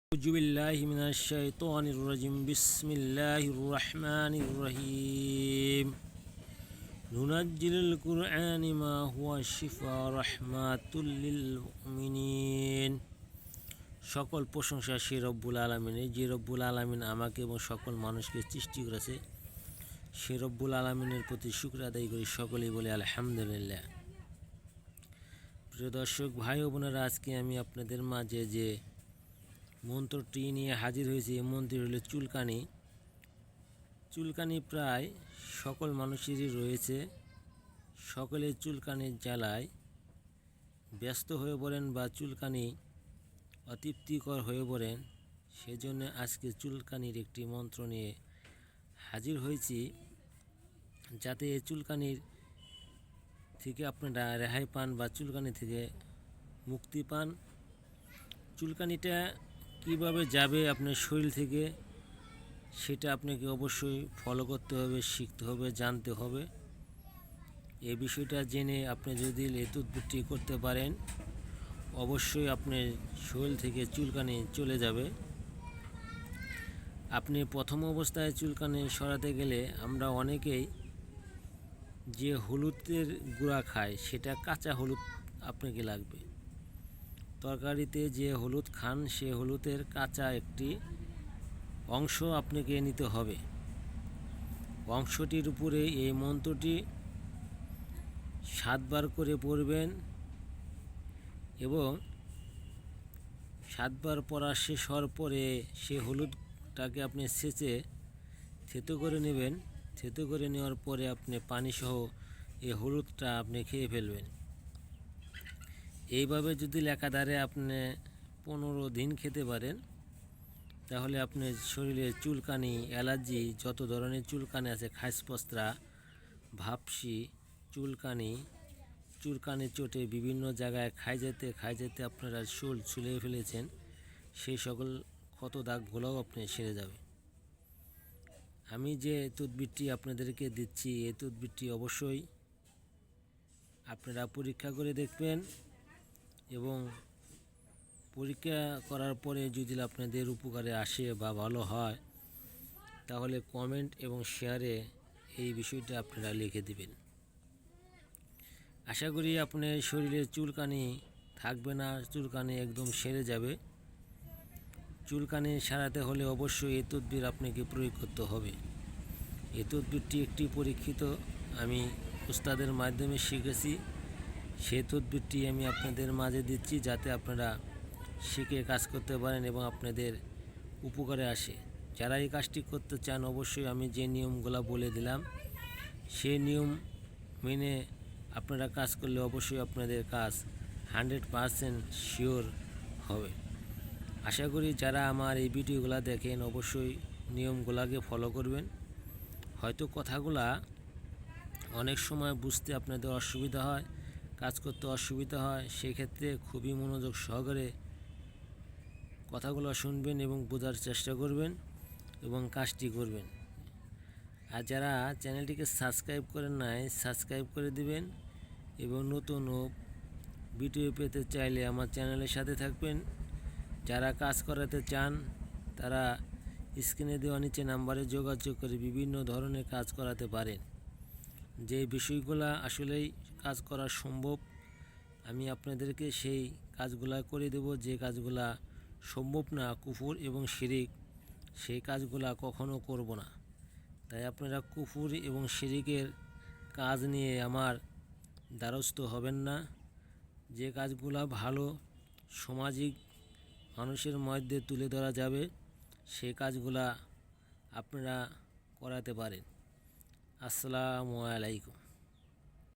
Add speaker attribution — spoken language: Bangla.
Speaker 1: أعوذ بالله من الشيطان الرجيم بسم الله الرحمن الرحيم ننزل القرآن ما هو شفاء رحمة للمؤمنين সকল প্রশংসা সেই রব্বুল আলামিনের, যে রব্বুল আলামিন আমাকে এবং সকল মানুষকে সৃষ্টি করেছে। সেই রব্বুল আলামিনের প্রতি শুকর আদায় করি, সকলেই বলে আলহামদুলিল্লাহ। প্রিয় দর্শক ভাই ও বোনেরা, আজকে আমি আপনাদের মাঝে যে মন্ত্রটি নিয়ে হাজির হয়েছে, এই মন্ত্রটি হলো চুলকানি। চুলকানি প্রায় সকল মানুষেরই রয়েছে। সকলে চুলকানির জ্বালায় ব্যস্ত হয়ে পড়েন বা চুলকানি অতৃপ্তিকর হয়ে পড়েন। সেজন্য আজকে চুলকানির একটি মন্ত্র নিয়ে হাজির হয়েছি, যাতে এই চুলকানির থেকে আপনারা রেহাই পান বা চুলকানি থেকে মুক্তি পান। চুলকানিটা কিভাবে যাবে আপনার শরীর থেকে, সেটা আপনাকে অবশ্যই ফলো করতে হবে, শিখতে হবে, জানতে হবে। এই বিষয়টা জেনে আপনি যদি এই উদ্ভিদটি করতে পারেন, অবশ্যই আপনার শরীর থেকে চুলকানি চলে যাবে। আপনি প্রথম অবস্থায় চুলকানি সরাতে গেলে আমরা অনেকেই যে হলুদের গুঁড়া খাই, সেটা কাঁচা হলুদ আপনাকে লাগবে। তরকারিতে যে হলুদ খান, সে হলুদের কাঁচা একটি অংশ আপনাকে নিতে হবে। অংশটির উপরে এই মন্ত্রটি 7 বার করে পড়বেন এবং 7 বার পড়া শেষ হওয়ার পরে সে হলুদটাকে আপনি ছেঁচে থেতো করে নেবেন। থেতো করে নেওয়ার পরে আপনি পানিসহ এই হলুদটা আপনি খেয়ে ফেলবেন। এইভাবে যদি লেখাধারে আপনি 15 দিন খেতে পারেন, তাহলে আপনার শরীরে চুলকানি, অ্যালার্জি, যত ধরনের চুলকানি আছে, খাসপস্ত্রা, ভাপসি, চুলকানি চোটে বিভিন্ন জায়গায় খাই যেতে আপনারা শোল ছুলে ফেলেছেন, সেই সকল ক্ষত দাগগুলোও আপনি সেরে যাবে। আমি যে তদবিরটি আপনাদেরকে দিচ্ছি, এই তদবিরটি অবশ্যই আপনারা পরীক্ষা করে দেখবেন এবং পরীক্ষা করার পরে যদি আপনাদের উপকারে আসে বা ভালো হয়, তাহলে কমেন্ট এবং শেয়ারে এই বিষয়টা আপনারা লিখে দিবেন। আশা করি আপনার শরীরে চুলকানি থাকবে না, চুলকানি একদম সেরে যাবে। চুলকানি সারাতে হলে অবশ্যই এই তদবির আপনাকে প্রয়োগ করতে হবে। এই তদবিরটি একটি পরীক্ষিত, আমি উস্তাদের মাধ্যমে শিখেছি। সেই তদবিরটি আমি আপনাদের মাঝে দিচ্ছি, যাতে আপনারা শিখে কাজ করতে পারেন এবং আপনাদের উপকারে আসে। যারা এই কাজটি করতে চান, অবশ্যই আমি যে নিয়মগুলো বলে দিলাম, সেই নিয়ম মেনে আপনারা কাজ করলে অবশ্যই আপনাদের কাজ 100% শিওর হবে। আশা করি যারা আমার এই ভিডিওগুলো দেখেন, অবশ্যই নিয়মগুলোকে ফলো করবেন। হয়তো কথাগুলা অনেক সময় বুঝতে আপনাদের অসুবিধা হয়, কাজ করতে অসুবিধা হয়, সেক্ষেত্রে খুবই মনোযোগ সহকারে কথাগুলো শুনবেন এবং বোঝার চেষ্টা করবেন এবং কাজটি করবেন। আর যারা চ্যানেলটিকে সাবস্ক্রাইব করেন নাই, সাবস্ক্রাইব করে দিবেন এবং নতুন ভিডিও পেতে চাইলে আমার চ্যানেলের সাথে থাকবেন। যারা কাজ করাতে চান, তারা স্ক্রিনে দেওয়া নিচে নাম্বারে যোগাযোগ করে বিভিন্ন ধরনের কাজ করাতে পারেন। যে বিষয়গুলো আসলেই কাজ করা সম্ভব, আমি আপনাদেরকে সেই কাজগুলা করে দেব। যে কাজগুলা সম্ভব না, কুফর এবং শিরিক, সেই কাজগুলা কখনো করব না। তাই আপনারা কুফর এবং শিরিকের কাজ নিয়ে আমার দ্বারস্থ হবেন না। যে কাজগুলা ভালো, সামাজিক মানুষের মধ্যে তুলে ধরা যাবে, সেই কাজগুলা আপনারা করাতে পারেন। আসসালামু আলাইকুম।